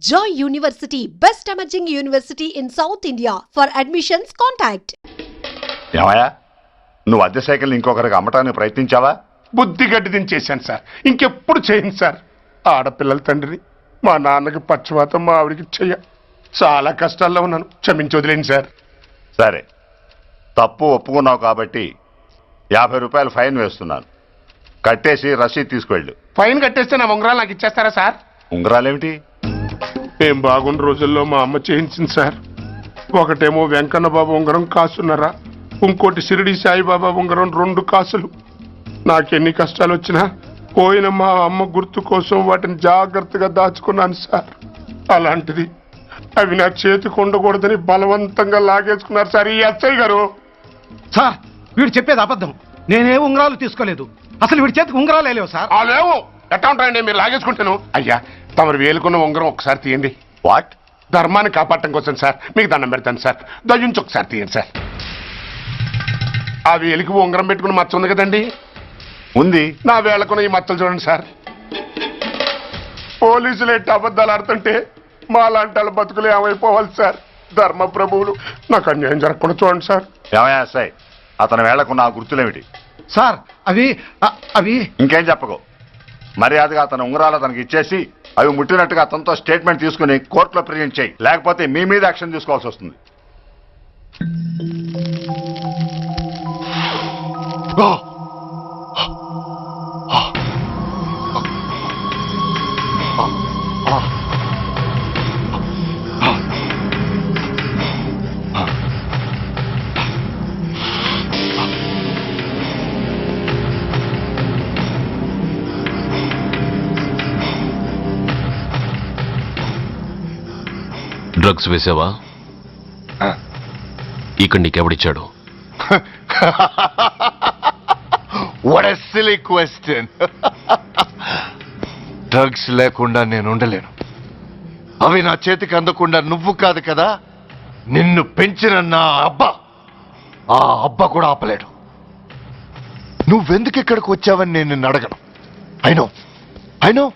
Joy University, best emerging university in South India. For admissions, contact. ఏమయ్యా నువ్వు అద్దె cycle ఇంకొకరికి అమ్మటానికి ప్రయత్నించావా? బుద్ధి గడ్డి దించేశాను సార్. ఇంకెప్పుడు చేయను సార్. ఆడపిల్లల తండ్రిని, మా నాన్నకి పక్షవాతం, మా ఆవిడికి చెయ్య. చాలా కష్టాల్లో ఉన్నాను, క్షమించి వదిలేండి సార్. సరే, తప్పు ఒప్పుకున్నావు కాబట్టి 50 రూపాయలు ఫైన్ వేస్తున్నాను. కట్టేసి రసీదు తీసుకువెళ్ళు. ఫైన్ కట్టేస్తే నా ఉంగరాలు నాకు ఇచ్చేస్తారా సార్? ఉంగరాలేమిటి? ఏం బాగున్న రోజుల్లో మా అమ్మ చేయించింది సార్. ఒకటేమో వెంకన్న బాబు ఉంగరం కాసున్నరా, ఇంకోటి షిరిడి సాయిబాబా ఉంగరం 2 కాసులు. నాకెన్ని కష్టాలు వచ్చినా పోయిన మా అమ్మ గుర్తు కోసం వాటిని జాగ్రత్తగా దాచుకున్నాను సార్. అలాంటిది అవి నా చేతికి ఉండకూడదని బలవంతంగా లాగేసుకున్నారు సార్ ఈ ఎస్ఐ గారు. సార్, వీడు చెప్పేది అబద్ధం. నేనే ఉంగరాలు తీసుకోలేదు. అసలు వీడి చేతికి ఉంగరాలు లేవు సార్. లేవు. ఎట్టా ఉంటాయండి మీరు లాగేసుకుంటాను. అయ్యా, తమరు వేలుకున్న ఉంగరం ఒకసారి తీయండి. వాట్? ధర్మాన్ని కాపాడటం కోసం సార్, మీకు దండం పెడతాను సార్. దయ్యుంచి ఒకసారి తీయండి సార్. ఆ వేలికి ఉంగరం పెట్టుకుని మచ్చ ఉంది కదండి, ఉంది. నా వేళకున్న ఈ మచ్చలు చూడండి సార్. పోలీసులు ఎట్టి అబద్ధాలు ఆడుతుంటే మా లాంటి వాళ్ళ బతుకులు ఏమైపోవాలి సార్? ధర్మ ప్రభువులు, నాకు అన్యాయం జరగకుండా చూడండి సార్. ఏమయ్యా ఎస్ఐ, అతని వేళ్లకున్న ఆ గుర్తులేమిటి? సార్, అవి ఇంకేం చెప్పకు. మర్యాదగా అతని ఉంగరాలు అతనికి ఇచ్చేసి అవి ముట్టినట్టుగా అతనితో స్టేట్మెంట్ తీసుకుని కోర్టులో ప్రజెంట్ చేయి. లేకపోతే మీ మీద యాక్షన్ తీసుకోవాల్సి వస్తుంది. డ్రగ్స్ వేసావా? ఇక్కడ నీకెవడిచ్చాడు? What a silly question. Drugs లేకుండా నేను ఉండలేను. అవి నా చేతికి అందకుండా నువ్వు కాదు కదా, నిన్ను పెంచిన నా అబ్బా, ఆ అబ్బా కూడా ఆపలేడు. నువ్వెందుకు ఇక్కడికి వచ్చావని నేను నిన్ను అడగను. అయినో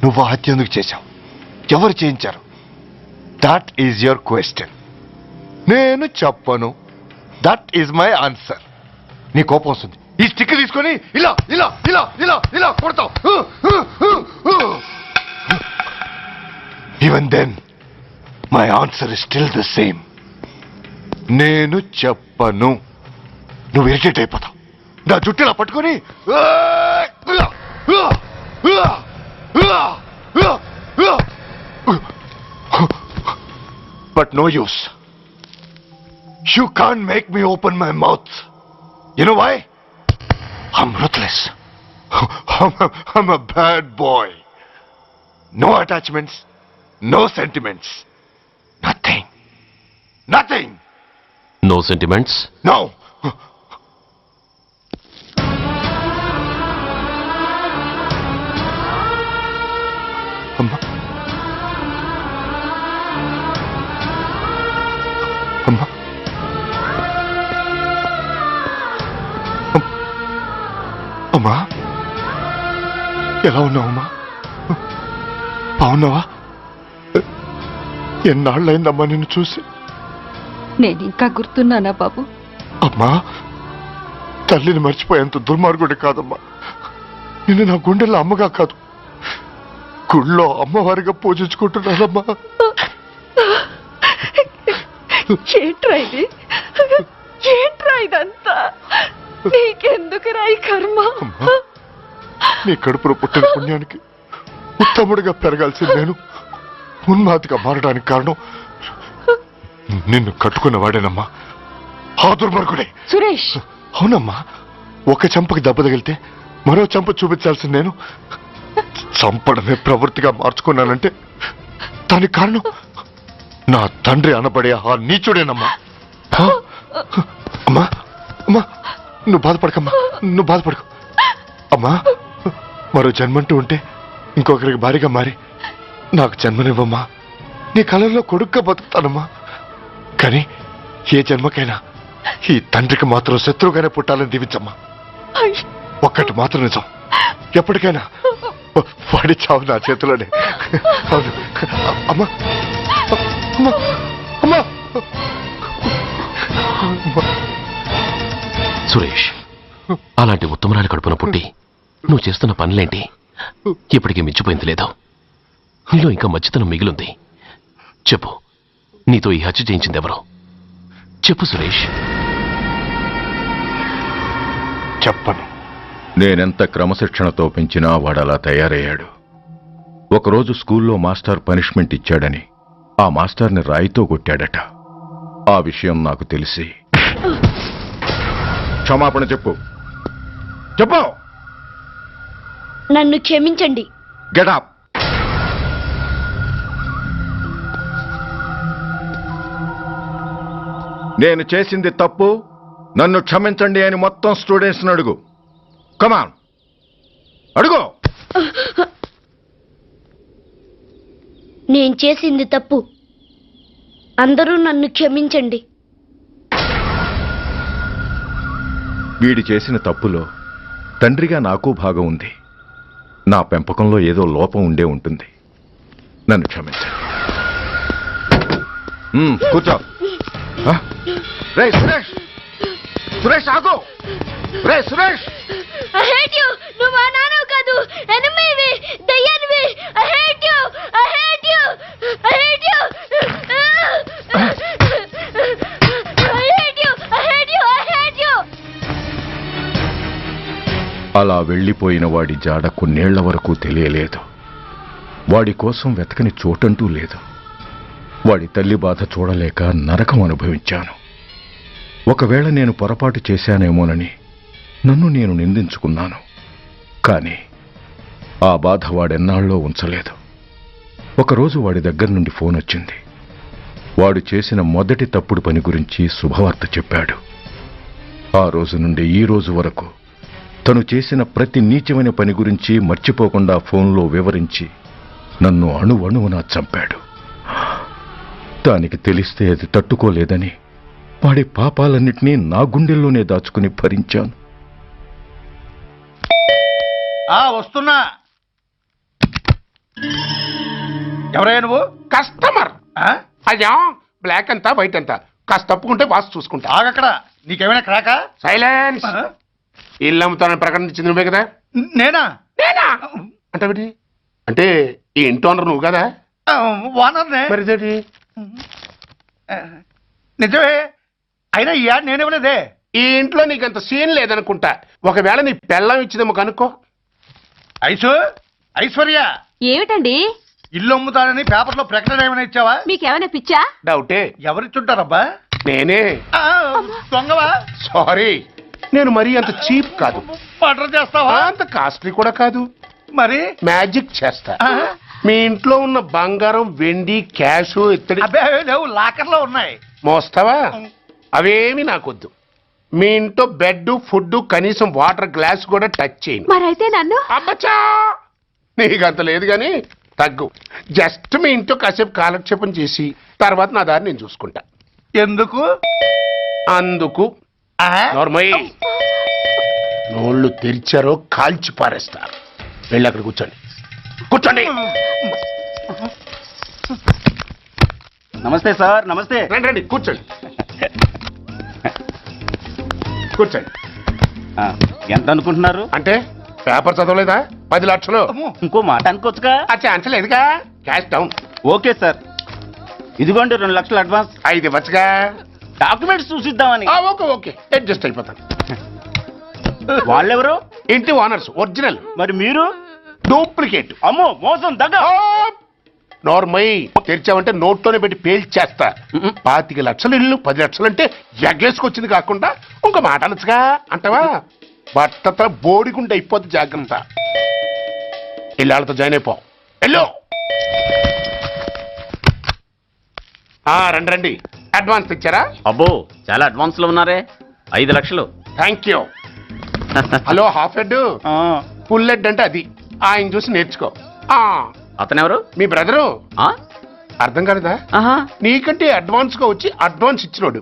నువ్వు ఆ హత్య ఎందుకు చేశావు, ఎవరు చేయించారు? That is your question. నేను చెప్పను. That is my answer. నీ కోపం వస్తుంది, ఈ స్టిక్ తీసుకొని ఇలా ఇలా ఇలా ఇలా ఇలా కొడతావు. Even then my answer is still the same. నేను చెప్పను. నువ్వు ఇరిటేట్ అయిపోతావు. నా జుట్టులా పట్టుకొని but no use. You can't make me open my mouth. You know why? I'm ruthless. I'm a bad boy. No attachments, no sentiments. Nothing. No sentiments? No. అమ్మా, అమ్మా, ఎలా ఉన్నావమ్మా? బాగున్నావా? ఎన్నాళ్ళైందమ్మా నిన్ను చూసి? నేనింకా గుర్తున్నానా బాబు? అమ్మా, తల్లిని మర్చిపోయేంత దుర్మార్గుడి కాదమ్మా. నిన్ను నా గుండెల్లో అమ్మగా కాదు, గుళ్ళో అమ్మవారిగా పూజించుకుంటున్నానమ్మా. ఏంట్రా ఇదంతా? నీకెందుకు రాయి కర్మ? నీ కడుపులో పుట్టిన పుణ్యానికి ఉత్తముడిగా పెరగాల్సిన నేను ఉన్మాదిగా మారడానికి కారణం నిన్ను కట్టుకున్న వాడేనమ్మా, ఆ దుర్మార్గుడే. సురేష్! అవునమ్మా, ఒక చెంపకి దెబ్బ తగిలితే మరో చెంప చూపించాల్సిన నేను చంపడమే ప్రవృత్తిగా మార్చుకున్నానంటే దానికి కారణం నా తండ్రి అనబడే ఆ నీచుడేనమ్మా. అమ్మా, అమ్మా, నువ్వు బాధపడకు. అమ్మా, మరో జన్మంటూ ఉంటే ఇంకొకరికి భారీగా మారి నాకు జన్మనివ్వమ్మా. నీ కళల్లో కొడుగ్గా బతుకుతానమ్మా. కానీ ఏ జన్మకైనా ఈ తండ్రికి మాత్రం శత్రువుగానే పుట్టాలని దీవించమ్మా. ఒక్కటి మాత్రం నిజం, ఎప్పటికైనా వాడి చావు నా చేతిలోనే. అవును. అమ్మా అమ్మా అమ్మా. సురేష్, అలాంటి ఉత్తమరాలి కడుపున పుట్టి నువ్వు చేస్తున్న పనులేంటి? ఇప్పటికీ మించిపోయింది లేదు. నీలో ఇంకా మంచితనం మిగిలింది. చెప్పు, నీతో ఈ హత్య చేయించింది ఎవరు? చెప్పు సురేష్. చెప్పను. నేనెంత క్రమశిక్షణతో పెంచినా వాడలా తయారయ్యాడు. ఒకరోజు స్కూల్లో మాస్టర్ పనిష్మెంట్ ఇచ్చాడని ఆ మాస్టర్ని రాయితో కొట్టాడట. ఆ విషయం నాకు తెలిసి క్షమాపణ చెప్పు. చెప్పు. నన్ను క్షమించండి. గెటప్. నేను చేసింది తప్పు, నన్ను క్షమించండి అని మొత్తం స్టూడెంట్స్ని అడుగు. కమాన్, అడుగు. నేను చేసింది తప్పు, అందరూ నన్ను క్షమించండి. వీడి చేసిన తప్పులో తండ్రిగా నాకు భాగం ఉంది. నా పెంపకంలో ఏదో లోపం ఉండే ఉంటుంది. నన్ను క్షమించండి. కూర్చో. రే సురేష్, సురేష్ ఆగు. రే సురేష్. I hate you. నువ్వు మా నాన్నవు కాదు, ఎనిమివి, దయ్యానివి. I hate you. I hate you. I hate you. I hate you. I hate you. I hate you. అలా వెళ్ళిపోయిన వాడి జాడ కొన్నేళ్ల వరకు తెలియలేదు. వాడి కోసం వెతకని చోటంటూ లేదు. వాడి తల్లి బాధ చూడలేక నరకం అనుభవించాను. ఒకవేళ నేను పొరపాటు చేశానేమోనని నన్ను నేను నిందించుకున్నాను. కానీ ఆ బాధ వాడెన్నాళ్ళో ఉంచలేదు. ఒకరోజు వాడి దగ్గర నుండి ఫోన్ వచ్చింది. వాడు చేసిన మొదటి తప్పుడు పని గురించి శుభవార్త చెప్పాడు. ఆ రోజు నుండి ఈ రోజు వరకు తను చేసిన ప్రతి నీచమైన పని గురించి మర్చిపోకుండా ఫోన్లో వివరించి నన్ను అణువణువునా చంపాడు. దానికి తెలిస్తే అది తట్టుకోలేదని వాడి పాపాలన్నిటినీ నా గుండెల్లోనే దాచుకుని భరించాను. వస్తున్నా. ఎవరయ్యా నువ్వు? కస్టమర్. అయ్యా, బ్లాక్ అంతా వైట్ అంతా కాస్త తప్పుకుంటే బాస్ చూసుకుంటా. ఆగక్కడ. నీకేమైనా క్రాకా? సైలెన్స్. ఇల్లు అమ్ముతానని ప్రకటించింది నువ్వే కదా? నేనా? నేనా అంటే అంటే ఈ ఇంటి ఓనర్ నువ్వు కదా? ఓనర్నే. మరి ఇదేంటి? నిజమే. అయినా ఈ యాడ్ నేనివ్వలేదే. ఈ ఇంట్లో నీకంత సీన్ లేదనుకుంటా. ఒకవేళ నీ పెళ్ళం ఇచ్చిందేమో కనుక్కో. ఐశ్వర్య, ఏమిటండి? ఇల్లు అమ్ముతారని పేపర్లో ప్రకటన ఏమైనా ఇచ్చావా? మీకేమైనా పిచ్చా? డౌటే. ఎవరిచ్చుంటారబ్బా? నేనే. దొంగవా? సారీ, నేను మరీ అంత చీప్ కాదు. మర్డర్ చేస్తావా? అంత కాస్ట్లీ కూడా కాదు. మరి మ్యాజిక్ చేస్తా. మీ ఇంట్లో ఉన్న బంగారం, వెండి, క్యాష్, ఇత్తడి అబ్బే లేవు, లాకర్లో ఉన్నాయి. మోస్తావా? అవేమి నాకొద్దు. మీ ఇంట్లో బెడ్, ఫుడ్, కనీసం వాటర్ గ్లాస్ కూడా టచ్ చేయను. మరైతే నన్ను అబ్బచ్చా, నీకంత లేదు గాని తగ్గు. జస్ట్ మీ ఇంట్లో కాసేపు కాలక్షేపం చేసి తర్వాత నా దారి నేను చూసుకుంటా. ఎందుకు? అందుకు. నార్మల్ నోళ్ళు తెరిచారో కాల్చి పారేస్తా. వెళ్ళి అక్కడ కూర్చోండి. కూర్చోండి. నమస్తే సార్. నమస్తే. రండి రండి, కూర్చోండి. కూర్చోండి. ఎంత అనుకుంటున్నారు? అంటే పేపర్ చదవలేదా? 10 లక్షలు. ఇంకో మాట అనుకోవచ్చుగా. ఆ ఛాన్స్ లేదుగా. Cash down. ఓకే సార్, ఇదిగోండి 2 లక్షలు అడ్వాన్స్. 5 ఇవ్వచ్చుగా. డాక్యుమెంట్స్ చూసిద్దామని. ఓకే ఓకే, అడ్జస్ట్ అయిపోతాను. వాళ్ళెవరు? ఇంటి ఓనర్స్. ఒరిజినల్. మరి మీరు? డూప్లికేట్. అమ్మో, మోసం, దగ్గ. నార్మల్ తెరిచామంటే నోట్లోనే పెట్టి పేల్చేస్తా. 25 లక్షలు ఇల్లు, 10 లక్షలు అంటే ఎగ్గేసుకొచ్చింది కాకుండా ఇంకో మాట అనొచ్చుగా. అంటావా? బట్టతల బోడిగుంటే అయిపోద్ది. జాగ్రత్త. ఇల్లాళ్ళతో జాయిన్ అయిపో. వెళ్ళు. రండి రండి. అడ్వాన్స్ ఇచ్చారా? అబ్బో, చాలా అడ్వాన్స్ లో ఉన్నారే. 5 లక్షలు. Thank you. Hello, half head, full head అంటే అది. ఆయన చూసి నేర్చుకో. అతనెవరు? మీ బ్రదరు. అర్థం కాలేదా? నీకంటే అడ్వాన్స్ గా వచ్చి అడ్వాన్స్ ఇచ్చినోడు.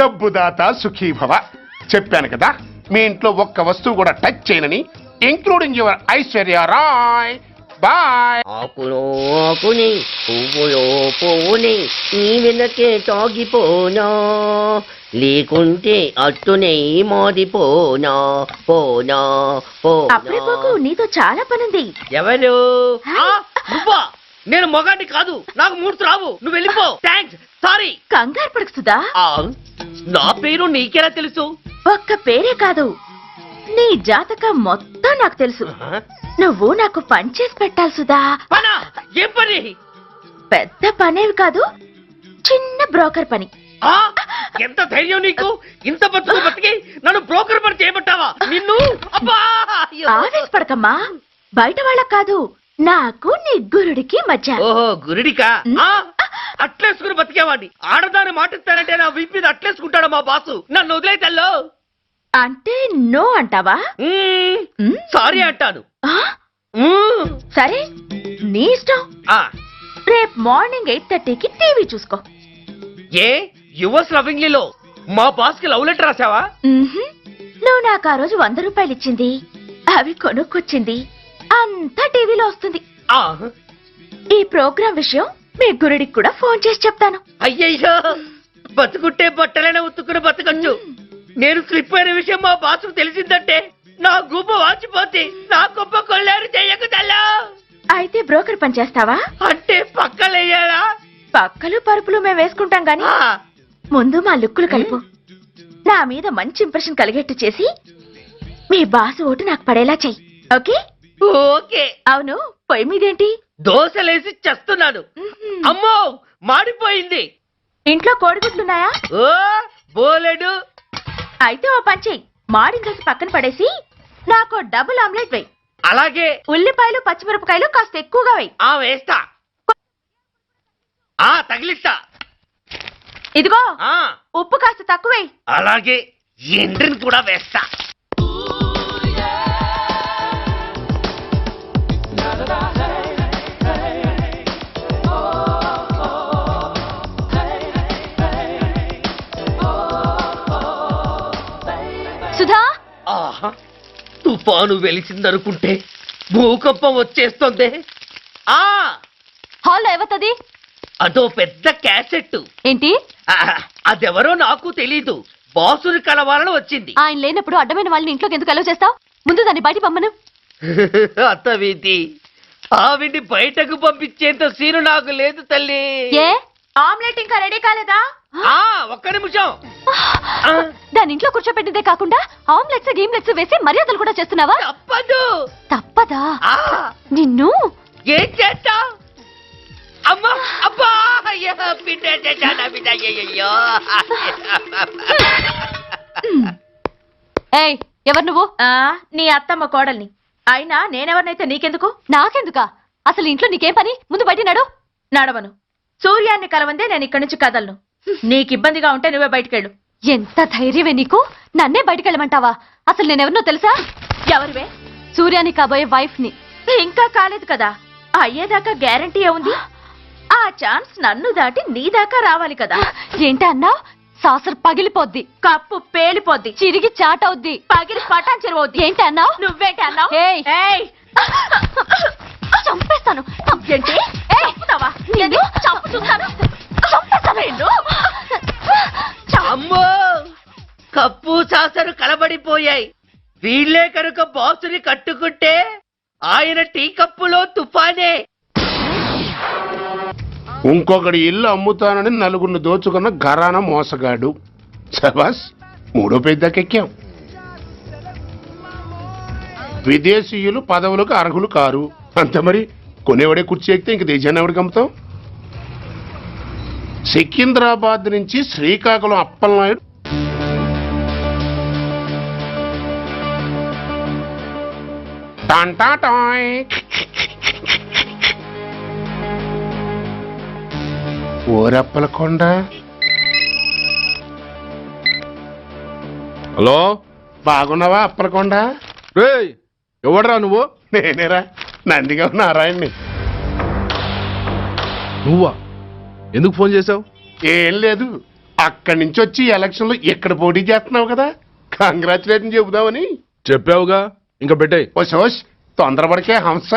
డబ్బు దాత సుఖీభవ. చెప్పాను కదా, మీ ఇంట్లో ఒక్క వస్తువు కూడా టచ్ చేయనని, including your Aishwarya Rai. Bye. ఆకులో ఆకుని పువ్వులో పువ్వుని నీ వెనకే తాగిపోనా, లేకుంటే అట్టునే మారిపోనా పోనా అప్పుడే పోకు, నీతో చాలా పనుంది. ఎవరు? నువ్వా? నేను మొగాడిని కాదు, నాకు మూర్తి రావు. నువ్వు వెళ్ళిపో. Thanks, sorry. కంగారు పడకు సుధా. నా పేరు నీకెలా తెలుసు? ఒక్క పేరే కాదు, నీ జాతకం మొత్తం నాకు తెలుసు. నువ్వు నాకు పని చేసి పెట్టాలి సుధా. పనా? ఏం పని? పెద్ద పనేవి కాదు, చిన్న బ్రోకర్ పని. ఎంత ధైర్యం నీకు? ఇంత బతుకు బతికి నన్ను బ్రోకర్ పని చేయబట్టావా? నిన్ను ఆవేశపడకమ్మా, బయట వాళ్ళకు కాదు, నాకు నీ గురుడికి మధ్య. ఓహో, గురుడికా? అట్లేసుకుని బతికేవాడిని. ఆడదాన్ని మాటిస్తానంటే నా వీపు మీద అట్లేసుకుంటాడు మా బాసు. నన్ను వదిలేతల్లో. అంటే నో అంటావా? సారీ అంటాను. సరే, నీ ఇష్టం. రేపు మార్నింగ్ 8:30కి టీవీ చూసుకో. ఏ యువర్స్ లవింగ్లీలో మా బాస్ కి లవ్ లెటర్ రాసావా? నువ్వు నాకు ఆ రోజు 100 రూపాయలు ఇచ్చింది, అవి కొనుక్కొచ్చింది అంతా టీవీలో వస్తుంది. ఈ ప్రోగ్రాం విషయం మీ గురుడికి కూడా ఫోన్ చేసి చెప్తాను. అయ్యయ్యో, బతుకుంటే బట్టలైనా ఉత్తుకుని బతకచ్చు. నేను స్లిప్ అయిన విషయం మా బాసు తెలిసిందంటే నా గుబ్బ వాచిపోతే నా గొప్ప కొల్లారు చెయ్యకు తల్లా. అయితే బ్రోకర్ పని చేస్తావా? అంటే పక్కలేయాలా? పక్కలు పరుపులు మేము వేసుకుంటాం గాని ముందు మా లుక్కులు కలుపు. నా మీద మంచి ఇంప్రెషన్ కలిగేట్టు చేసి మీ బాసు ఓటు నాకు పడేలా చెయ్యి. ఓకే? ఓకే. అవును, పొయ్యి మీదేంటి? దోశలేసి చేస్తున్నాను. అమ్మో, మాడిపోయింది. ఇంట్లో కోడిగుడ్లున్నాయా? ఓ బోలెడు. అయితే ఓ పని చెయ్యి, మాడిన దోశ పక్కన పడేసి నాకు డబుల్ ఆమ్లెట్ వేయి. అలాగే. ఉల్లిపాయలు పచ్చిమిరపకాయలు కాస్త ఎక్కువగా వేయి. వేస్తా. తగిలిస్తా. ఇదిగో ఉప్పు కాస్త తక్కువ వేయి. అలాగే. ఎండ్రిని కూడా వేస్తా. సుధా, తుఫాను వెలిసిందనుకుంటే భూకంపం వచ్చేస్తుంది. హాల్లో ఏవతది? అదో పెద్ద క్యాసెట్. ఏంటి? అదెవరో నాకు తెలీదు. బాసుని కలవాలని వచ్చింది. ఆయన లేనప్పుడు అడ్డమైన వాళ్ళని ఇంట్లోకి ఎందుకు అలౌ చేస్తావు? ముందు దాన్ని బయట పంపను. అత్తవిధి, ఆవిడ్ని బయటకు పంపించేంత సీను నాకు లేదు తల్లి. ఏ ఆమ్లెట్ ఇంకా రెడీ కాలేదా? ఒక్క నిమిషం. దాని ఇంట్లో కూర్చోపెట్టిందే కాకుండా ఆమ్లెట్స్ గీమ్లెట్స్ వేసి మర్యాదలు కూడా చేస్తున్నావా? తప్పదు. తప్పదా? నిన్ను ఏం చేస్తా? అమ్మా, అబ్బా, బిడ్డ బిడ్డ. ఏయ్, ఎవరు నువ్వు? నీ అత్తమ్మ కోడల్ని. అయినా నేనెవరినైతే నీకెందుకు? నాకెందుకా? అసలు ఇంట్లో నీకేం పని? ముందు బయట నడు. నడవను. సూర్యాన్ని కలవందే నేను ఇక్కడి నుంచి కదలను. నీకు ఇబ్బందిగా ఉంటే నువ్వే బయటకెళ్ళు. ఎంత ధైర్యమే నీకు? నన్నే బయటకెళ్ళమంటావా? అసలు నేనెవరినో తెలుసా? ఎవరివే? సూర్యాన్ని కాబోయే వైఫ్ ని. ఇంకా కాలేదు కదా, అయ్యేదాకా గ్యారంటీ ఏముంది? ఆ ఛాన్స్ నన్ను దాటి నీ దాకా రావాలి కదా. ఏంటి అన్నావ్? సాసర్ పగిలిపోద్ది, కప్పు పేలిపోద్ది, చిరిగి చాటవుద్ది, పగిలి పటాన్ చెరువవుద్ది. ఏంటి అన్నావు? నువ్వేంటి అన్నావు? చంపేస్తాను. ఏంటి? అమ్మో, కప్పు సాసరు కలబడిపోయాయి. వీళ్ళే కనుక బాసుని కట్టుకుంటే ఆయన టీ కప్పులో తుఫానే. ఇంకొకటి ఇల్లు అమ్ముతానని నలుగురిని దోచుకున్న ఘరానా మోసగాడు. సబాస్, 3వ పెద్దకెక్కాం. విదేశీయులు పదవులకు అర్హులు కారు. అంత మరి కొనేవాడే కుర్చీ ఎక్కితే ఇంక దేశాన్ని ఎవరికి అమ్ముతాం? సికింద్రాబాద్ నుంచి శ్రీకాకుళం అప్పలనాయుడు టాంటాటాయ్. ఓరప్పలకొండ. హలో, బాగున్నావా అప్పలకొండ? ఎవడరా నువ్వు? నేనేరా, నందిగా నారాయణ్ని. నువ్వా? ఎందుకు ఫోన్ చేశావు? ఏం లేదు, అక్కడి నుంచి వచ్చి ఎలక్షన్ లో ఇక్కడ పోటీ చేస్తున్నావు కదా, కంగ్రాచులేషన్ చెబుదామని. చెప్పావుగా, ఇంకా పెట్టాయి. ఓ సోష్, తొందరపడికే హంస,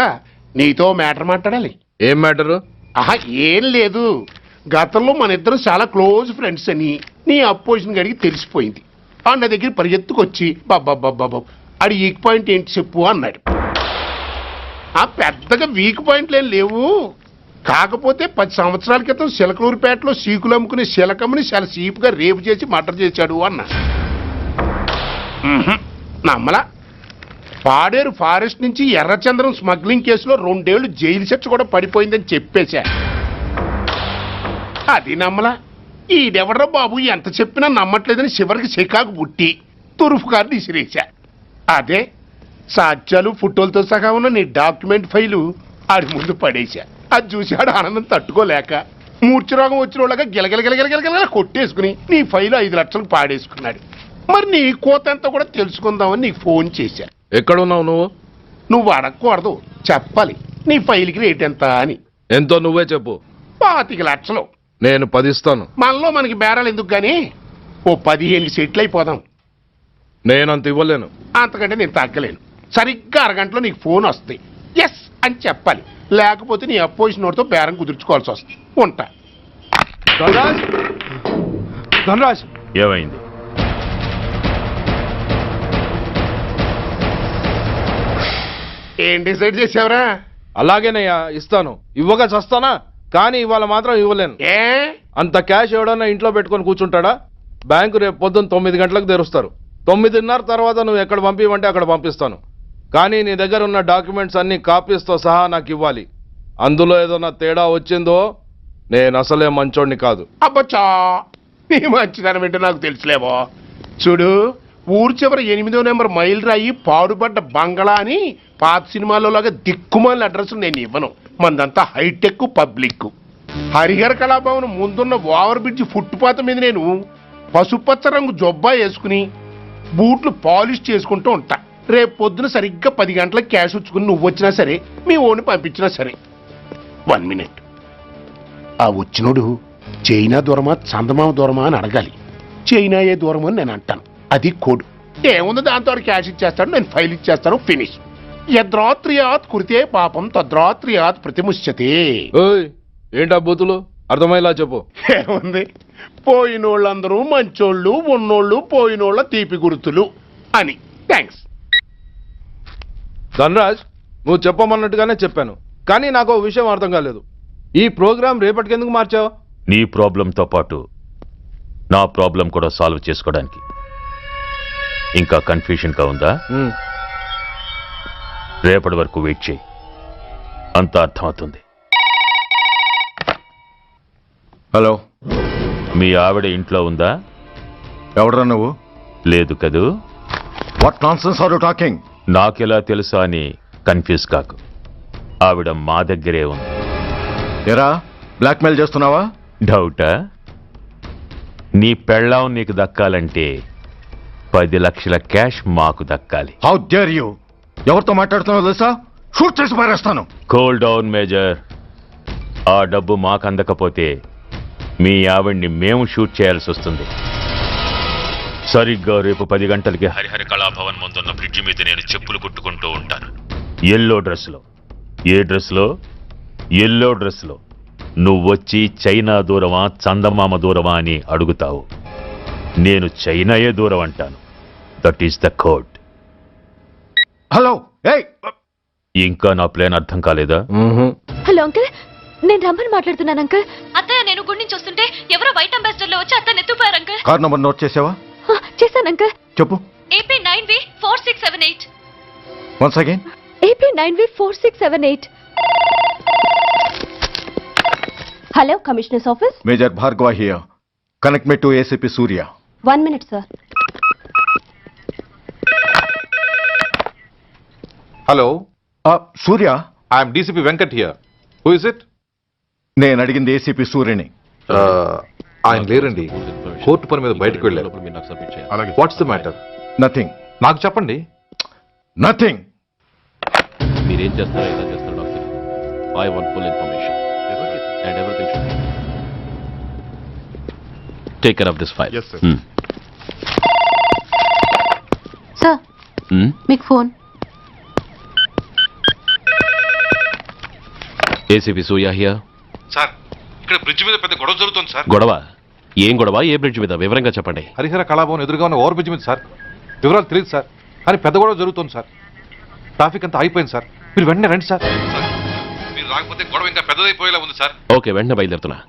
నీతో మ్యాటర్ మాట్లాడాలి. ఏం మ్యాటరు? ఆహా, ఏం లేదు. గతంలో మన ఇద్దరం చాలా క్లోజ్ ఫ్రెండ్స్ అని నీ అపోజిషన్ గడికి తెలిసిపోయింది. నా దగ్గర పరిగెత్తుకొచ్చి బాబా ఆడి వీక్ పాయింట్ ఏంటి చెప్పు అన్నాడు. పెద్దగా వీక్ పాయింట్లు ఏం లేవు, కాకపోతే 10 సంవత్సరాల క్రితం సిలకలూరుపేటలో సీకులు అమ్ముకునే శిలకమ్మని చాలా సీపుగా రేపు చేసి మర్డర్ చేశాడు అన్నా. నమ్మలా. పాడేరు ఫారెస్ట్ నుంచి ఎర్రచంద్రం స్మగ్లింగ్ కేసులో 2 ఏళ్లు జైలు శిక్ష కూడా పడిపోయిందని చెప్పేశా. అది నమ్మలా. ఈడెవడ్రా బాబు ఎంత చెప్పినా నమ్మట్లేదని చివరికి చికాకు పుట్టి తురుపు కార్డు ఇసిరేశా. అదే సాక్ష్యాలు ఫోటోలతో సహా ఉన్న నీ డాక్యుమెంట్ ఫైలు ఆడి ముందు పడేశా. అది చూశాడు ఆనందం తట్టుకోలేక మూర్ఛరోగం వచ్చిన వాళ్ళగా గిలగిలగిలగిలగిలగిల కొట్టేసుకుని నీ ఫైలు 5 లక్షలకు పాడేసుకున్నాడు. మరి నీ కోతంతా కూడా తెలుసుకుందామని నీకు ఫోన్ చేశా. ఎక్కడున్నావు నువ్వు? నువ్వు అడగకూడదు, చెప్పాలి. నీ ఫైల్కి రేట్ ఎంత అని. ఎంతో నువ్వే చెప్పు. 25 లక్షలు. నేను 10 ఇస్తాను. మనలో మనకి బేరాలు ఎందుకు గానీ ఓ 15 సెటిల్ అయిపోదాం. నేనంత ఇవ్వలేను. అంతకంటే నేను తగ్గలేను. సరిగ్గా అరగంటలో నీకు ఫోన్ వస్తుంది. ఎస్ అని చెప్పాలి, లేకపోతే నీ అపోజిషన్ నోటితో బేరం కుదుర్చుకోవాల్సి వస్తుంది. ఉంటా. ధనరాజ్, ఏమైంది? ఏం డిసైడ్ చేసావురా? అలాగేనయ్యా, ఇస్తాను. ఇవ్వగా చస్తానా, కానీ ఇవాళ మాత్రం ఇవ్వలేను. ఏ అంత క్యాష్ ఎవడన్నా ఇంట్లో పెట్టుకొని కూర్చుంటాడా? బ్యాంకు రేపు పొద్దున్న 9 గంటలకు తెరుస్తారు. 9:30 తర్వాత నువ్వు ఎక్కడ పంపివంటే అక్కడ పంపిస్తాను. కానీ నీ దగ్గర ఉన్న డాక్యుమెంట్స్ అన్ని కాపీస్తో సహా నాకు ఇవ్వాలి. అందులో ఏదన్నా తేడా వచ్చిందో నేను అసలే మంచోడిని కాదు. అబ్బచ్చా, నీ మంచిదనం ఏంటో నాకు తెలుసులేవో. చూడు, ఊరు చివర 8వ నెంబర్ మైల్ రాయి పాడుపడ్డ బంగళా అని పాత సినిమాలో లాగా దిక్కుమాల అడ్రస్ నేను ఇవ్వను. మందంతా హైటెక్ పబ్లిక్. హరిహర కళాభవన్ ముందున్న ఓవర్ బ్రిడ్జ్ ఫుట్పాత్ మీద నేను పసుపచ్చ రంగు జొబ్బా వేసుకుని బూట్లు పాలిష్ చేసుకుంటూ ఉంటా. రేపు పొద్దున సరిగ్గా 10 గంటలకు క్యాష్ వచ్చుకుని నువ్వు వచ్చినా సరే, మీ ఓన్ని పంపించినా సరే. 1 మినిట్. ఆ వచ్చినోడు చైనా దూరమా చందమామ దూరమా అని అడగాలి. చైనా ఏ దూరం అని నేను అంటాను. అది కోడ్. ఏముంది, దాంతో క్యాష్ ఇచ్చేస్తాడు, నేను ఫైల్ ఇచ్చేస్తాను, ఫినిష్. యద్రాత్రియాత్ కురితే పాపం తద్రాత్రియాత్ ప్రతిముష్యతే. ఏంటా బూతులు? అర్థమయ్యేలా చెప్పు. ఏముంది, పోయినోళ్ళందరూ మంచోళ్ళు, ఉన్నోళ్ళు పోయినోళ్ళ తీపి గుర్తులు అని. థ్యాంక్స్. ధనరాజ్, నువ్వు చెప్పమన్నట్టుగానే చెప్పాను, కానీ నాకు ఒక విషయం అర్థం కాలేదు. ఈ ప్రోగ్రాం రేపటికి ఎందుకు మార్చావు? నీ ప్రాబ్లంతో పాటు నా ప్రాబ్లం కూడా సాల్వ్ చేసుకోవడానికి. ఇంకా కన్ఫ్యూజన్గా ఉందా? రేపటి వరకు వెయిట్ చేయి, అంత అర్థమవుతుంది. హలో, మీ ఆవిడ ఇంట్లో ఉందా? ఎవడరా నువ్వు? లేదు కదూ. What nonsense are you talking? నాకెలా తెలుసా అని కన్ఫ్యూజ్ కాకు. ఆవిడ మా దగ్గరే ఉంది. ఎరా, బ్లాక్మెయిల్ చేస్తున్నావా? డౌటా? నీ పెళ్ళాం నీకు దక్కాలంటే 10 లక్షల క్యాష్ మాకు దక్కాలి. How dare you? ఎవరితో మాట్లాడుతున్నావు తెలుసా? షూట్ చేసి పారేస్తాను. Cool down major. ఆ డబ్బు మాకు అందకపోతే మీ ఆవిడ్ని మేము షూట్ చేయాల్సి వస్తుంది. సరిగ్గా రేపు 10 గంటలకి హరిహర కళాభవన్ ముందున్న బ్రిడ్జి మీద నేను చెప్పులు కుట్టుకుంటూ ఉంటాను. ఎల్లో డ్రెస్లో. ఏ డ్రెస్లో? ఎల్లో డ్రెస్లో. నువ్వొచ్చి చైనా దూరమా చందమామ దూరమా అని అడుగుతావు. నేను చైనాయే దూరం అంటాను. That is the code. Hello, ఇంకా నా ప్లాన్ అర్థం కాలేదా? హలో అంకుల్, నేను రమ్మని మాట్లాడుతున్నాను అంకుల్. అత్తయ్య నేను గుడి నుంచి వస్తుంటే ఎవరో వైట్ అంబాసిడర్ లో వచ్చి అత్తయ్య ఎత్తుపోయారు అంకుల్. కార్ నంబర్ నోట్ చేసావా? చేశాను అంకుల్. చెప్పు. AP 9V4678. Once again. AP 9V4678. Hello, commissioners office. Major Bhargava here. Connect me to ACP Surya. 1 minute sir. Hello, Surya. I'm DCP Venkat here. Who is it? నేను అడిగింది ACP సూర్యని. ఆయన లేరండి, court పని మీద బయటకు వెళ్ళారు. What's the matter? నథింగ్. నాకు చెప్పండి. నథింగ్. మీరేం చేస్తారో ఎలా చేస్తారో నాకు తెలియదు. I want full information and everything should take care of this file. మీకు phone. ACP Surya here. Sir ఇక్కడ బ్రిడ్జ్ మీద పెద్ద గొడవ జరుగుతుంది సార్. గొడవ? ఏం గొడవ? ఏ బ్రిడ్జ్ మీద? వివరంగా చెప్పండి. హరిహర కళాభవన్ ఎదురుగా ఉన్న ఓవర్ బ్రిడ్జ్ మీద సార్. వివరాలు తెలియదు సార్, కానీ పెద్ద గొడవ జరుగుతుంది సార్. ట్రాఫిక్ అంతా అయిపోయింది సార్. మీరు వెంటనే రండి సార్. మీరు రాకపోతే గొడవ ఇంకా పెద్దదైపోయేలా ఉంది సార్. ఓకే, వెంటనే బయలుదేరుతున్నా.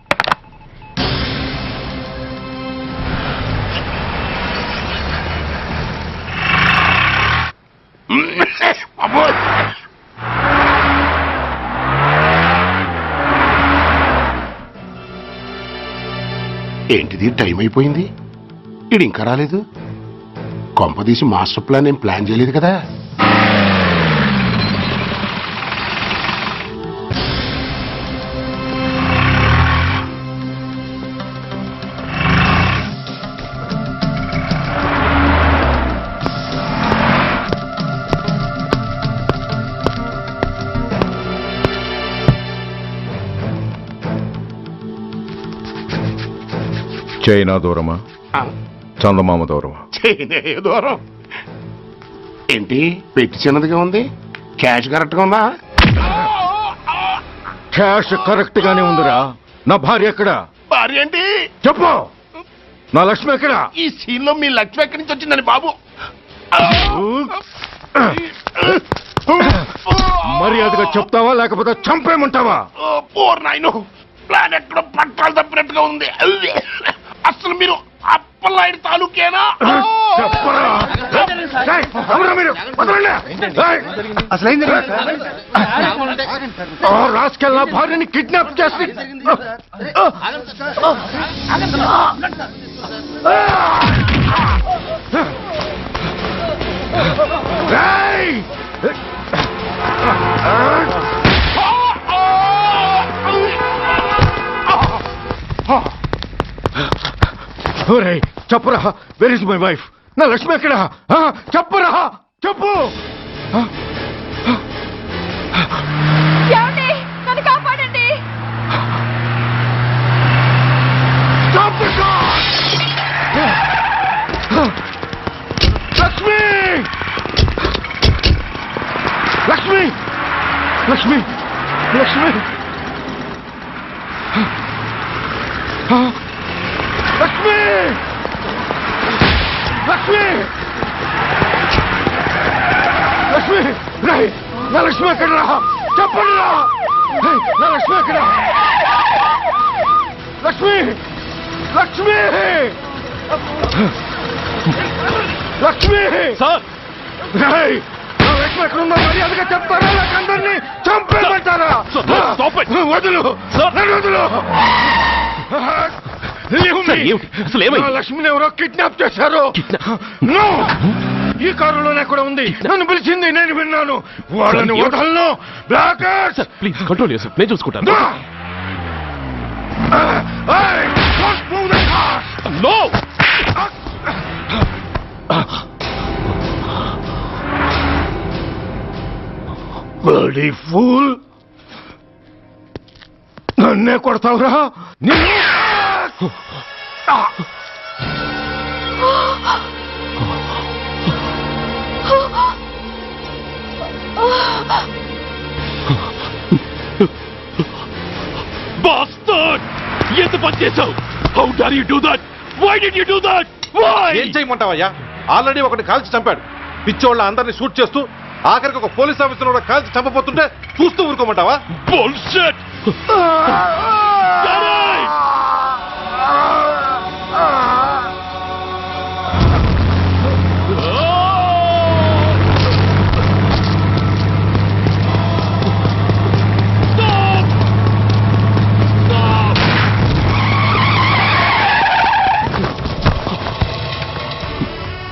ఏంటిది, టైం అయిపోయింది, ఇది ఇంకా రాలేదు. కొంపదీసి మాస్టర్ ప్లాన్ ఏం ప్లాన్ చేయలేదు కదా? చైనా దూరమా, చందమామ దూరమా? చైనా దూరం ఏంటి, పెట్టి చిన్నదిగా ఉంది, క్యాష్ కరెక్ట్ గా ఉందా? క్యాష్ కరెక్ట్ గానే ఉందిరా. నా భార్య ఎక్కడ? భార్య ఏంటి చెప్పు. నా లక్ష్మి ఎక్కడ? ఈ సీన్ లో మీ లక్ష్మి ఎక్కడి నుంచి వచ్చిందని బాబు? మర్యాదగా చెప్తావా లేకపోతే చంపేమంటావా? పోర్ నాయను, ప్లాన్ ఎక్కడ పట్టాలు తప్పినట్టుగా ఉంది. అసలు మీరు అప్పలాయుడు తాలూకేనా? రాసుకెళ్ళ భార్యని కిడ్నాప్ చేసి చెప్పరా, వెర్ ఇస్ మై వైఫ్? నా లక్ష్మి ఎక్కడ? చెప్పరా, చెప్పు. నన్ను కాపాడండి. లక్ష్మి, లక్ష్మి, లక్ష్మి, లక్ష్మి, లక్ష్మి, లక్ష్మి, లక్ష్మి, రై, నా లక్ష్మి ఎక్కడ? చెప్పండి రా, నా లక్ష్మి ఎక్కడ? లక్ష్మి, లక్ష్మి, లక్ష్మి సార్, రై, నా లక్ష్మి ఎక్కడ ఉందో మర్యాదగా చెప్తారా లేక అందరినీ చంపేమంటారా? వదులు, వదులు. లక్ష్మిని ఎవరో కిడ్నాప్ చేశారు. ఈ కారులోనే కూడా ఉంది. నన్ను పిలిచింది, నేను విన్నాను. వాళ్ళని వదలను. బ్లాకర్స్, ప్లీజ్ కంట్రోల్ చేసి నేను చూసుకుంటాను. నో, బడీ ఫూల్, నన్నే కొడతావురా? Bastard! ఎంత పని చేశావు? How dare you do that? Why did you do that? Why? ఏం చేయమంటావయ్యా? ఆల్రెడీ ఒకటి కాల్చి చంపాడు. పిచ్చోళ్ళ అందరినీ షూట్ చేస్తూ ఆఖరికి ఒక పోలీస్ ఆఫీసర్ కూడా కాల్చి చంపబోతుంటే చూస్తూ ఊరుకోమంటావా? Bullshit!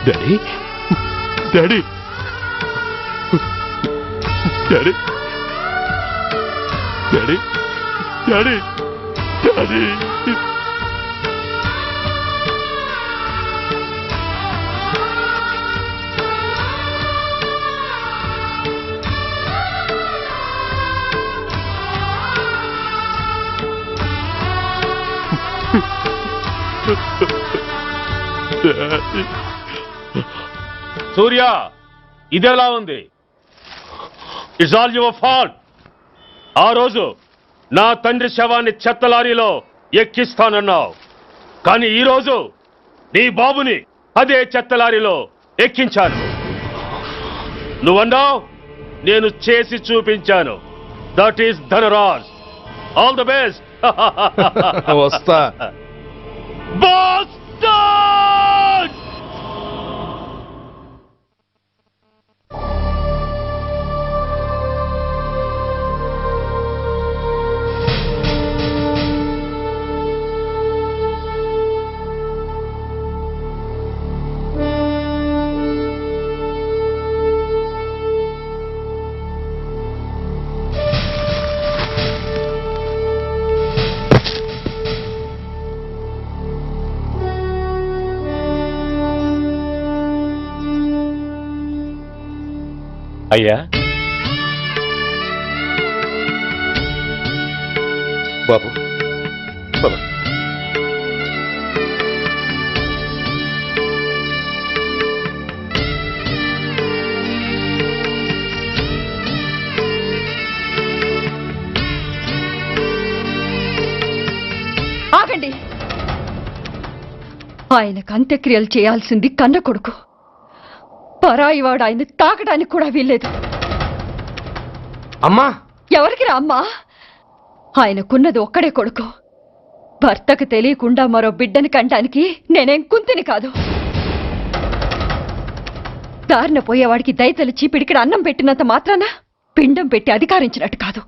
Daddy? Daddy? Daddy? Daddy? Daddy? Daddy? సూర్య, ఇదెలా ఉంది? It's all your fault. ఆ రోజు నా తండ్రి శవాన్ని చెత్త లారీలో ఎక్కిస్తానన్నావు, కానీ ఈ రోజు నీ బాబుని అదే చెత్త లారీలో ఎక్కించాను. నువ్వన్నావు, నేను చేసి చూపించాను. That is Dhanraj. All the best. వస్తా. బాస్టర్డ్! అయ్యా, బాబు పద. ఆగండి. ఆయనకు అంత్యక్రియలు చేయాల్సింది కన్న కొడుకు. పరాయివాడు ఆయన తాకడానికి కూడా వీల్లేదు. అమ్మా, ఎవరికి రా అమ్మా? ఆయనకున్నది ఒక్కడే కొడుకు. భర్తకు తెలియకుండా మరో బిడ్డని కంటానికి నేనేం కుంతిని కాదు. దారిన పోయేవాడికి దయతలిచి పిడికిడ అన్నం పెట్టినంత మాత్రాన పిండం పెట్టి అధికారించినట్టు కాదు.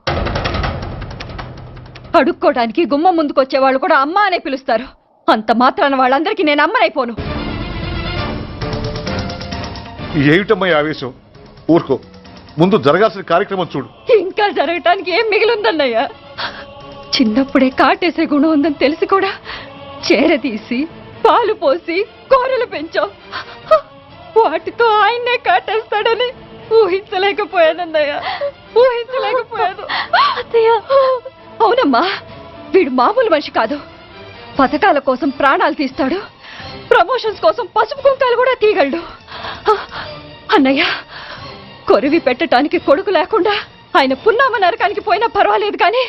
అడుక్కోవడానికి గుమ్మం ముందుకొచ్చేవాళ్ళు కూడా అమ్మ అనే పిలుస్తారు. అంత మాత్రాన వాళ్ళందరికీ నేను అమ్మనైపోను. ఏమిటమ్మా ఈ ఆవేశం? ఊరుకో, ముందు జరగాల్సిన కార్యక్రమం చూడు. ఇంకా జరగటానికి ఏం మిగిలిందన్నయ్యా? చిన్నప్పుడే కాటేసే గుణం ఉందని తెలిసి కూడా చేరదీసి పాలు పోసి కూరలు పెంచావు. వాటితో ఆయన్నే కాటేస్తాడని ఊహించలేకపోయానన్నయ్యా, ఊహించలేకపోయాను. అవునమ్మా, వీడు మామూలు మనిషి కాదు. పథకాల కోసం ప్రాణాలు తీస్తాడు, ప్రమోషన్స్ కోసం పసుపు కుంకాలు కూడా తీయగలడు. అన్నయ్య, కొరివి పెట్టడానికి కొడుకు లేకుండా ఆయన పున్నామ నరకానికి పోయినా పర్వాలేదు, కానీ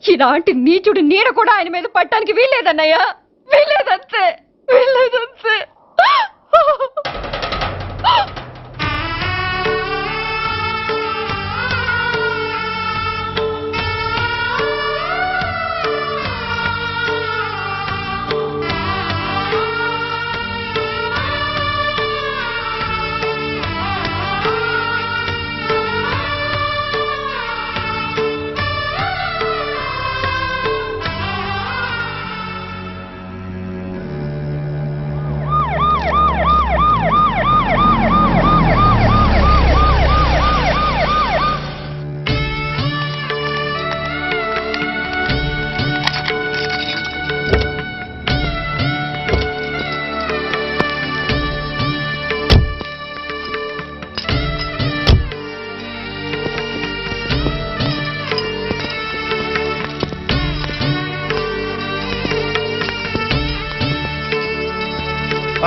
ఇలాంటి నీచుడు నీడ కూడా ఆయన మీద పట్టడానికి వీల్లేదన్నయ్య, వీల్లేదంతే, వీల్లేదంతే.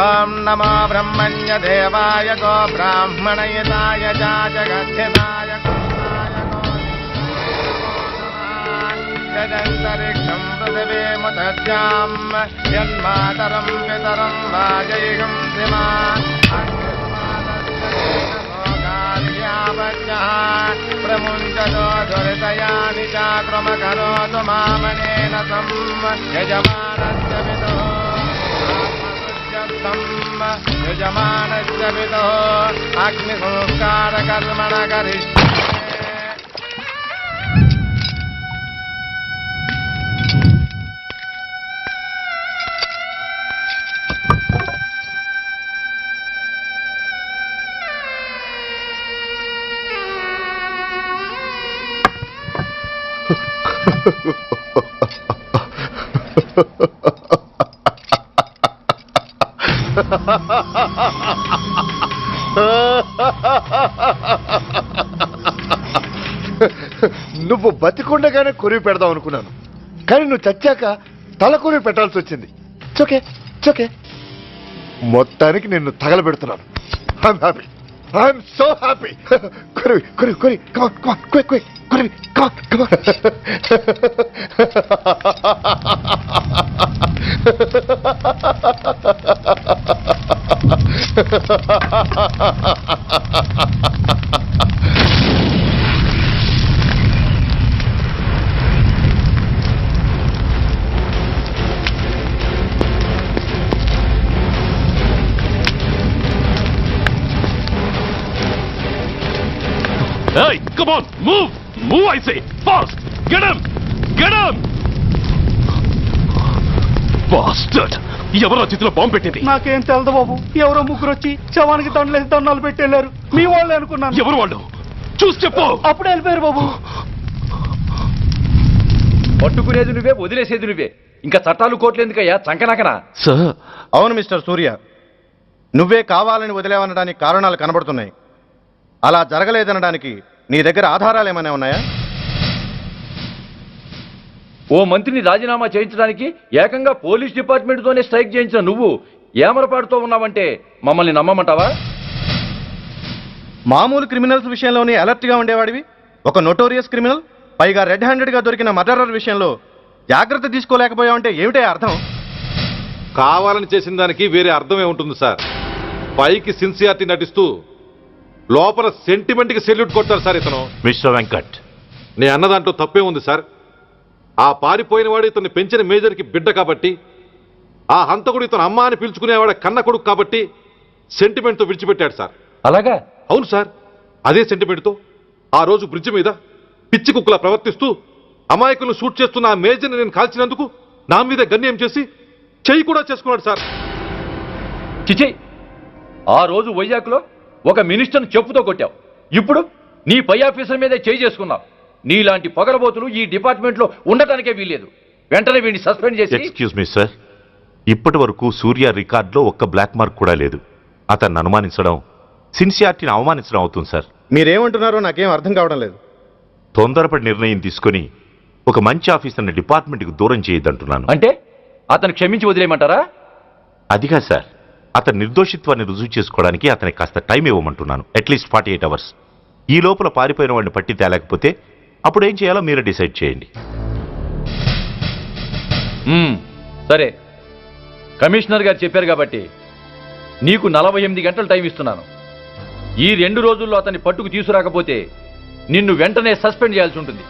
ఓం నమో బ్రహ్మణ్య దేవాయ గో బ్రాహ్మణయతాయ చ జగద్ధితాయ కృష్ణాయ గోదంతరిక్షం పృథివీముద్యాం యన్మాతరం పితరం వాజయిగం శ్రీమాన్ ప్రముంచతో దురితయాని చాక్రమకరోతు మామనేన సం యజమానస్య విదో యజమానస్య విదో అగ్నిసంస్కార కర్మణ కరిష్యే. నువ్వు బతికుండగానే కొరివి పెడదాం అనుకున్నాను, కానీ నువ్వు చచ్చాక తల కొరివి పెట్టాల్సి వచ్చింది. చోకే చోకే, మొత్తానికి నిన్ను తగలబెడుతున్నాను. I'm happy. I'm so happy. కురివి కురివి కురి కమాన్ క్విక్ క్విక్ కురివి come on Hey, come on, move! Move, I say! Fast! Get him! Get him! Bastard! ఎవరో చేతిలో బాంబు పెట్టింది? నాకేం తెలదు బాబు. ఎవరో ముగ్గురు వచ్చి శవానికి దండలేసి దండాలు పెట్టేళ్ళారు. మీ వాళ్ళే అనుకున్నాను. ఎవరు వాళ్ళు? చూసి చెప్పు. అప్పుడే వెళ్ళిపోయారు బాబు. పట్టుకునేది నువ్వే, వదిలేసేది నువ్వే. ఇంకా చట్టాలు కోర్టులు ఎందుకయ్యా చంకనాకనా? సార్. అవును మిస్టర్ సూర్య, నువ్వే కావాలని వదిలేవనడానికి కారణాలు కనబడుతున్నాయి. అలా జరగలేదనడానికి నీ దగ్గర ఆధారాలు ఏమైనా ఉన్నాయా? ఓ మంత్రిని రాజీనామా చేయించడానికి ఏకంగా పోలీస్ డిపార్ట్మెంట్తోనే స్ట్రైక్ చేయించిన నువ్వు ఏమరపాటుతో ఉన్నావంటే మమ్మల్ని నమ్మమంటావా? మామూలు క్రిమినల్స్ విషయంలోనే అలర్ట్గా ఉండేవాడివి, ఒక నోటోరియస్ క్రిమినల్, పైగా రెడ్ హ్యాండెడ్గా దొరికిన మర్డరర్ విషయంలో జాగ్రత్త తీసుకోలేకపోయావంటే ఏమిటే అర్థం? కావాలని చేసిన దానికి వేరే అర్థమే ఉంటుంది సార్. పైకి సిన్సియారిటీ నటిస్తూ లోపల సెంటిమెంట్కి సెల్యూట్ కొడతారు సార్ ఇతను. మిస్టర్ వెంకట్, నే అన్న దాంట్లో తప్పే ఉంది సార్. ఆ పారిపోయిన వాడు ఇతన్ని పెంచిన మేజర్కి బిడ్డ కాబట్టి, ఆ హంతకుడు ఇతను అమ్మ అని పిలుచుకునేవాడు కన్న కొడుకు కాబట్టి సెంటిమెంట్తో విడిచిపెట్టాడు సార్. అలాగా? అవును సార్. అదే సెంటిమెంట్తో ఆ రోజు బ్రిడ్జ్ మీద పిచ్చి కుక్కలా ప్రవర్తిస్తూ అమాయకులను షూట్ చేస్తున్న ఆ మేజర్ని నేను కాల్చినందుకు నా మీద గన్యం చేసి చెయ్యి కూడా చేసుకున్నాడు సార్. చిచి, ఆ రోజు వైజాగ్లో ఒక మినిస్టర్ని చెప్పుతో కొట్టావు. ఇప్పుడు నీ పై ఆఫీసర్ మీదే చేయి చేసుకున్నావు. నీలాంటి పొగరబోతులు ఈ డిపార్ట్మెంట్లో ఉండటానికే వీల్లేదు. వెంటనే వీడిని సస్పెండ్ చేసి. ఎక్స్క్యూజ్ మీ సార్, ఇప్పటి వరకు సూర్య రికార్డులో ఒక్క బ్లాక్ మార్క్ కూడా లేదు. అతన్ని అనుమానించడం సిన్సియారిటీని అవమానించడం అవుతుంది సార్. మీరేమంటున్నారో నాకేం అర్థం కావడం లేదు. తొందరపడి నిర్ణయం తీసుకుని ఒక మంచి ఆఫీసర్ని డిపార్ట్మెంట్కి దూరం చేయొద్దంటున్నాను. అంటే అతను క్షమించి వదిలేయమంటారా? అదిగా సార్, అతని నిర్దోషిత్వాన్ని రుజువు చేసుకోవడానికి అతనికి కాస్త టైం ఇవ్వమంటున్నాను. At least 48 hours. ఈ లోపల పారిపోయిన వాడిని పట్టి తేలేకపోతే అప్పుడు ఏం చేయాలో మీరే డిసైడ్ చేయండి. సరే, కమిషనర్ గారు చెప్పారు కాబట్టి నీకు 48 గంటలు టైం ఇస్తున్నాను. ఈ 2 రోజుల్లో అతన్ని పట్టుకు తీసుకురాకపోతే నిన్ను వెంటనే సస్పెండ్ చేయాల్సి ఉంటుంది.